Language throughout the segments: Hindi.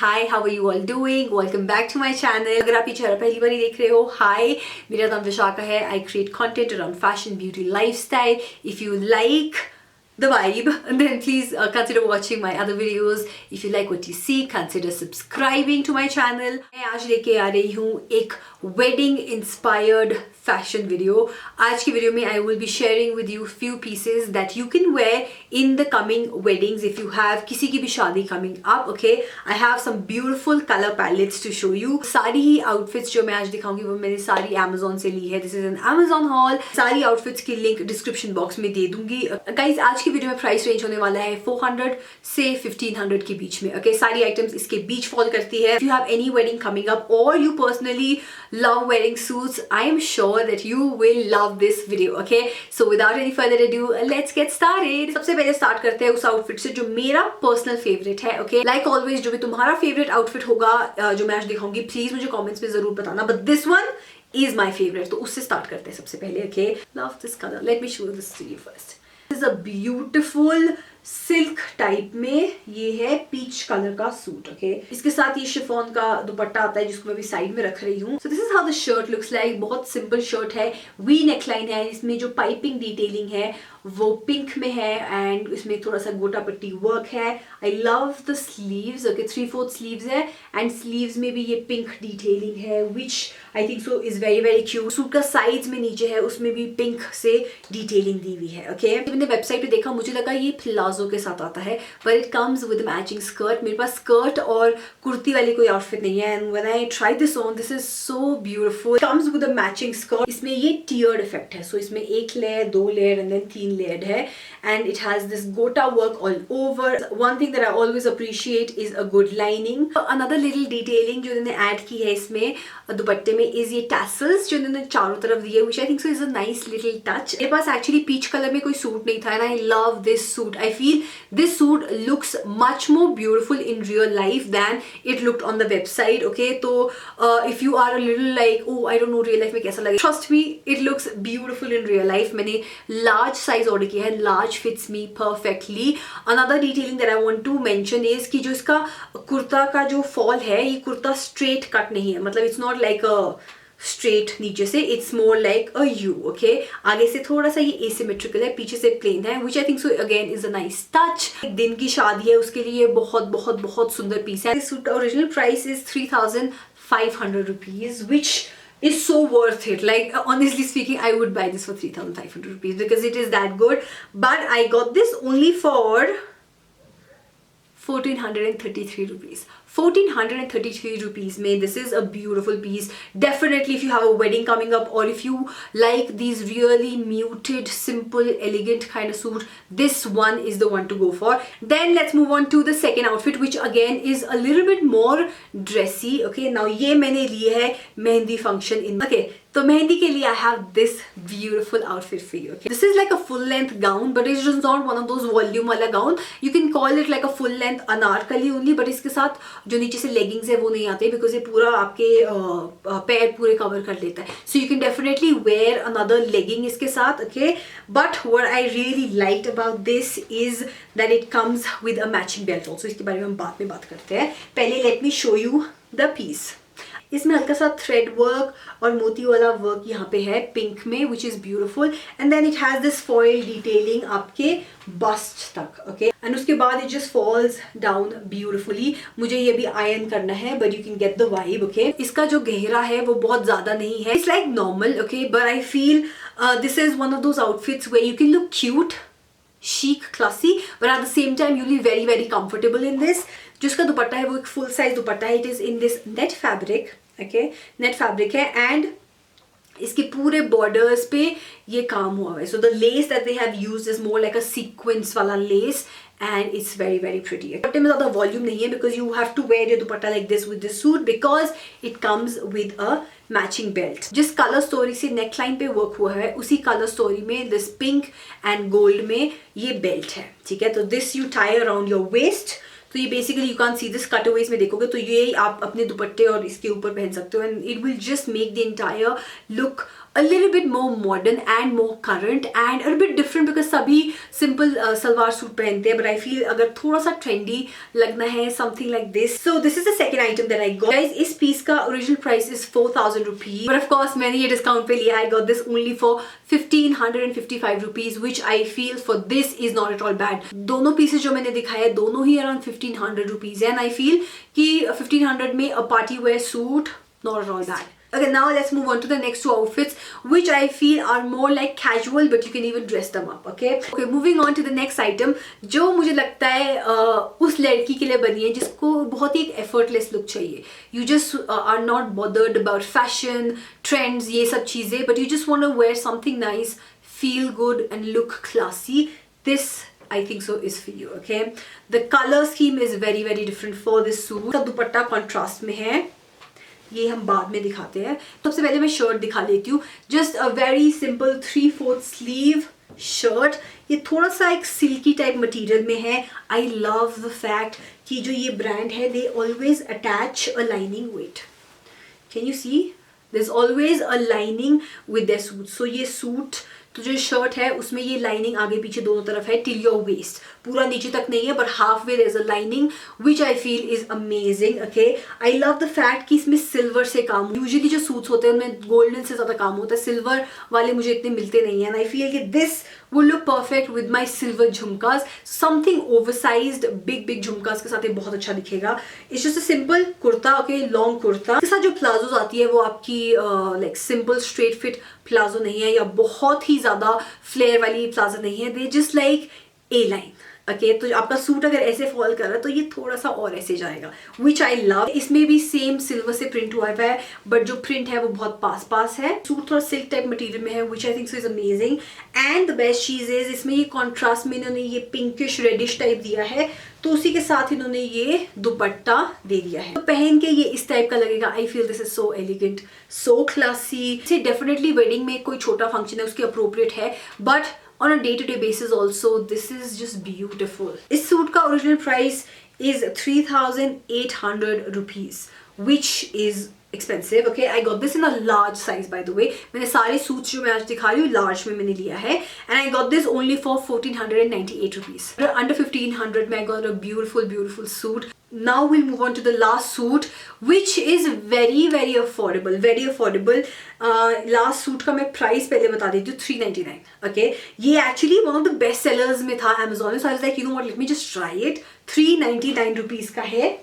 Hi, how are you all doing? Welcome back to my channel. अगर आप ये चैनल पहली बार देख रहे हो, हाय, मेरा नाम विशाखा है। I create content around fashion, beauty, lifestyle. If you like the vibe, then please consider watching my other videos. If you like what you see, consider subscribing to my channel. मैं आज लेके आ रही हूँ एक wedding inspired fashion video. आज की वीडियो में I will be sharing with you few pieces that you can wear in the coming weddings if you have किसी की भी शादी coming up. Okay, I have some beautiful color palettes to show you. सारी ही outfits जो मैं आज दिखाऊंगी वो मैंने सारी Amazon से ली है. This is an Amazon haul. सारी outfits की link description box में दे दूंगी. Guys, आज की वीडियो में प्राइस रेंज होने वाला है 400 से 1500 के बीच में. ओके, सारी आइटम्स इसके बीच फॉल करती है. If you have any wedding coming up और you personally love wearing suits, I am sure that you will love this video. Okay, so without any further ado, let's get started. सबसे पहले स्टार्ट करते हैं उस आउटफिट से जो मेरा पर्सनल फेवरेट है. ओके, लाइक ऑलवेज जो भी तुम्हारा फेवरेट आउटफिट होगा जो मैं आज दिखाऊंगी, प्लीज मुझे कॉमेंट्स में जरूर बताना. But this one is my favourite, तो उससे स्टार्ट करते हैं सबसे पहले. Okay, love this colour. Let me show this to you first. This is a beautiful silk type में. ये है पीच कलर का सूट. ओके, इसके साथ ये शिफॉन का दुपट्टा आता है जिसको मैं भी साइड में रख रही हूँ. So this is how the shirt looks like. बहुत सिंपल शर्ट है, वी नेकलाइन है. इसमें जो पाइपिंग डिटेलिंग है वो पिंक में है एंड इसमें थोड़ा सा गोटा पट्टी वर्क है. I love the sleeves. Okay, 3/4 sleeves है एंड स्लीव्स में भी ये पिंक डिटेलिंग है which I think so is very very cute. Suit का साइड्स में नीचे है उसमें भी पिंक से डिटेलिंग दी हुई है. ओके, मैंने वेबसाइट पे देखा, मुझे लगा ये प्लाजो के साथ आता है, but it comes with matching skirt. मेरे पास स्कर्ट और कुर्ती वाली कोई आउटफिट नहीं है and when I try this on, this is so beautiful. Comes with a matching skirt. इसमें ये टियर्ड इफेक्ट है. सो इसमें 1 layer, 2 layer and then 3 layered है and it has this gota work all over. One thing that I always appreciate is a good lining. Another little detailing जो इन्होंने ऐड की है इसमें दुपट्टे में इज ये टैसल्स जो इन्होंने चारों तरफ दिए, which I think so is a nice little touch. मेरे पास एक्चुअली पीच कलर में कोई सूट नहीं था and I love this suit. I feel this suit looks much more beautiful in real life than it looked on the website. Okay, so if you are a little like, oh I don't know real life में कैसा लगेगा, trust me it looks beautiful in real life. मैंने large size order किया है, large fits me perfectly. Another detailing that I want to mention is कि जो इसका कुर्ता का जो फॉल है, ये कुर्ता straight cut नहीं है. मतलब it's not like a straight नीचे से, it's more like a you. Okay, आगे से थोड़ा सा ये एसिमेट्रिकल है, पीछे से प्लेन है, which I think so again is a nice touch. एक दिन की शादी है उसके लिए बहुत बहुत बहुत सुंदर पीस है. इस सूट का original price is 3500 rupees, which is so worth it. Like honestly speaking, I would buy this for 3500 rupees because it is that good. But I got this only for 1433 rupees. 1433 rupees में this is a beautiful piece. Definitely if you have a wedding coming up or if you like these really muted, simple, elegant kind of suit, this one is the one to go for. Then let's move on to the second outfit, which again is a little bit more dressy. Okay, now ये मैंने ली है मेहंदी function in. Okay, तो मेहंदी के लिए I have this beautiful outfit for you. Okay, this is like a full length gown, but it's just not one of those volume वाला gown. You can call it like a full length Anarkali only, but इसके साथ जो नीचे से लेगिंग्स है वो नहीं आते बिकॉज ये पूरा आपके पैर पूरे कवर कर लेता है. So you can definitely wear another legging इसके साथ. Okay, but what I really liked about this is that it comes with a matching belt also. इसके बारे में हम बाद में बात करते हैं. पहले let me show you the piece. इसमें हल्का सा थ्रेड वर्क और मोती वाला वर्क यहाँ पे है पिंक में, which is beautiful. And then it has this foil detailing आपके बस्ट तक. ओके, एंड उसके बाद it just falls down beautifully. मुझे ये भी आयरन करना है but you can get the vibe. Okay, इसका जो गहरा है वो बहुत ज्यादा नहीं है. It's like normal. Okay, but I feel this is one of those outfits where you can look cute, chic, classy, but at the same time you'll be very very comfortable in this. जिसका दुपट्टा है वो एक फुल साइज दुपट्टा है. It is in this net fabric. Okay, net fabric है एंड इसके पूरे बॉर्डर्स पे ये काम हुआ है. So the less that they have used is more like a sequence वाला less and it's very very pretty. दुपट्टे में ज़्यादा वॉल्यूम नहीं है because you have to wear your dupatta like this with this suit because it comes with a matching belt. जिस कलर स्टोरी से नेकलाइन पे वर्क हुआ है उसी कलर स्टोरी में दिस पिंक एंड गोल्ड में ये बेल्ट है. ठीक है, तो this you tie around your waist. तो ये basically you can see this cutaways में देखोगे तो ये आप अपने दुपट्टे और इसके ऊपर पहन सकते हो and it will just make the entire look a little bit more modern and more current and a bit different because सभी simple सलवार सूट पहनते हैं, but I feel अगर थोड़ा सा trendy लगना है something like this. So this is the second item that I got. Guys, इस piece का original price is 4,000 rupees, but of course मैंने ये discount पे लिया. I got this only for 1,555 rupees, which I feel for this is not at all bad. दोनों pieces जो मैंने दिखाए दोनों ही around 1,500 rupees है, and I feel कि 1,500 में a party wear suit not at all bad. Okay, now let's move on to the next two outfits, which I feel are more like casual, but you can even dress them up. Okay, moving on to the next item, जो मुझे लगता है उस लड़की के लिए बनी है जिसको बहुत ही एक effortless look चाहिए. You just are not bothered about fashion, trends, ये सब चीजें, but you just want to wear something nice, feel good and look classy. This I think so is for you. Okay, the color scheme is very different for this suit. का दुपट्टा contrast में है, ये हम बाद में दिखाते हैं. सबसे पहले मैं शर्ट दिखा लेती हूँ. Just a very simple 3/4 sleeve shirt. ये थोड़ा सा एक सिल्की टाइप मटेरियल में है. आई लव द फैक्ट कि जो ये ब्रांड है they always attach a lining with. Can you see, there is always a lining with their suit. So ये सूट तो जो शर्ट है उसमें ये लाइनिंग आगे पीछे दोनों तरफ है टिल योर वेस्ट. पूरा नीचे तक नहीं है but half way there is a lining which I feel is amazing. Okay, I love the fact कि इसमें सिल्वर से काम. यूजुअली जो सूट्स होते हैं उनमें गोल्डन से ज़्यादा काम होता है, सिल्वर वाले मुझे इतने मिलते नहीं है. एंड आई फील कि this will look perfect with my silver झुमकास. Something oversized big झुमकास के साथ ये बहुत अच्छा दिखेगा. It's just a simple kurta. Okay, long kurta के साथ जो प्लाजोज आती है वो आपकी like simple straight fit palazzo नहीं है या बहुत ही ज़्यादा फ्लेयर वाली प्लाजो नहीं है. They just like a line. Okay, तो आपका सूट अगर ऐसे फॉल कर रहा है तो ये थोड़ा सा और ऐसे जाएगा, विच आई लव. इसमें भी सेम सिल्वर से प्रिंट हुआ है बट जो प्रिंट है वो बहुत पास है. सूट थोड़ा सिल्क टाइप मटेरियल में है which I think so is amazing. And the best चीज इज इसमें ये कॉन्ट्रास्ट में इन्होंने ये पिंकिश रेडिश टाइप दिया है, तो उसी के साथ इन्होंने ये दुपट्टा दे दिया है. तो पहन के ये इस टाइप का लगेगा. आई feel this is so elegant, so classy. इसे डेफिनेटली वेडिंग में कोई छोटा फंक्शन है उसके अप्रोप्रिएट है, but on a day-to-day basis also this is just beautiful. इस सूट का original price is 3,800 rupees, which is expensive. Okay, I got this in a large size by the way. मैंने सारे सूट्स जो मैं आज दिखा रही हूँ लार्ज में मैंने लिया है, and I got this only for 1,498 rupees. Under 1,500 में I got a beautiful suit. Now we'll move on to the last suit, which is very affordable, very affordable. Last suit का मैं प्राइस पहले बता देती हूँ, 399. Okay, ये actually one of the best sellers में था Amazon में, so I was like, you know what, let me just try it. 399 rupees का है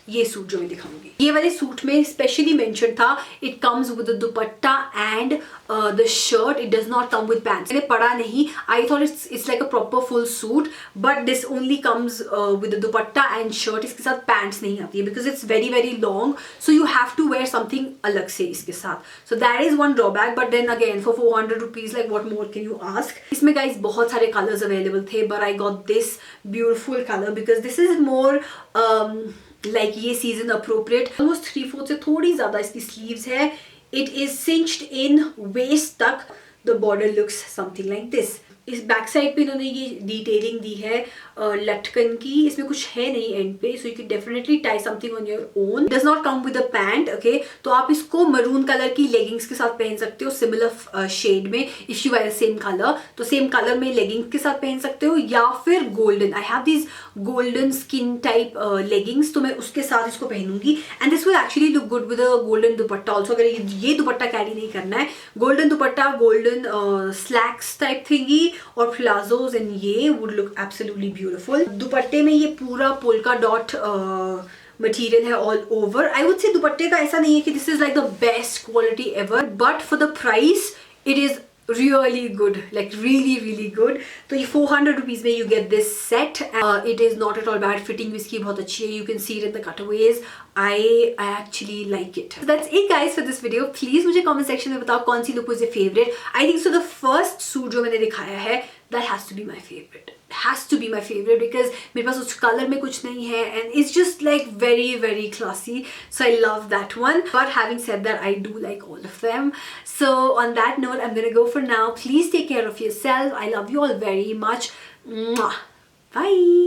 ये सूट जो मैं दिखाऊंगी. ये वाले सूट में स्पेशली मेंशन था it comes with the dupatta and the shirt. It does not come with pants. मैंने पढ़ा नहीं, I thought it's like a proper full suit, but this only comes with the dupatta and shirt. इसके साथ पैंट्स नहीं आती है because it's very long, so you have to wear something अलग से इसके साथ. So that is one drawback, but then again for 400 rupees like what more can you ask. इसमें गाइज बहुत सारे कलर्स अवेलेबल थे, but I got this beautiful colour because this is more like ये सीजन अप्रोप्रिएट. ऑलमोस्ट 3/4 से थोड़ी ज्यादा इसकी स्लीव्स है. इट इज सिंच्ड इन वेस्ट तक. The border looks something like this. इस बैक साइड पे इन्होंने ये डिटेलिंग दी है लटकन की. इसमें कुछ है नहीं एंड पे, सो you can definitely tie something on your own. Does not come with a pant. Okay, तो आप इसको मरून कलर की लेगिंग्स के साथ पहन सकते हो सिमिलर शेड में. If you wear same colour तो सेम कलर में लेगिंग्स के साथ पहन सकते हो, या फिर golden. I have this golden skin type leggings, तो मैं उसके साथ इसको पहनूंगी. And this will actually look good with a golden dupatta also. अगर ये दुपट्टा कैरी नहीं करना है, golden dupatta, golden slacks type thingy और प्लाजोज, एंड ये वुड लुक एब्सोल्युटली ब्यूटीफुल. दुपट्टे में ये पूरा पोल्का डॉट मटेरियल है all over. I would say दुपट्टे का ऐसा नहीं है कि this is like the best quality ever, but for the price it is really good, like really good. तो ये 400 rupees में you get this set. It is not at all bad. Fitting इसकी बहुत अच्छी है. You can see it in the cutaways. I actually like it. So that's it guys for this video. Please मुझे comment section में बताओ कौन सी look was your favorite. I think so the first suit जो मैंने दिखाया है that has to be my favorite. Has to be my favorite because मेरे पास उस कलर में कुछ नहीं है and it's just like very classy, so I love that one. But having said that, I do like all of them. So on that note, I'm gonna go for now. Please take care of yourself. I love you all very much. Mwah. Bye.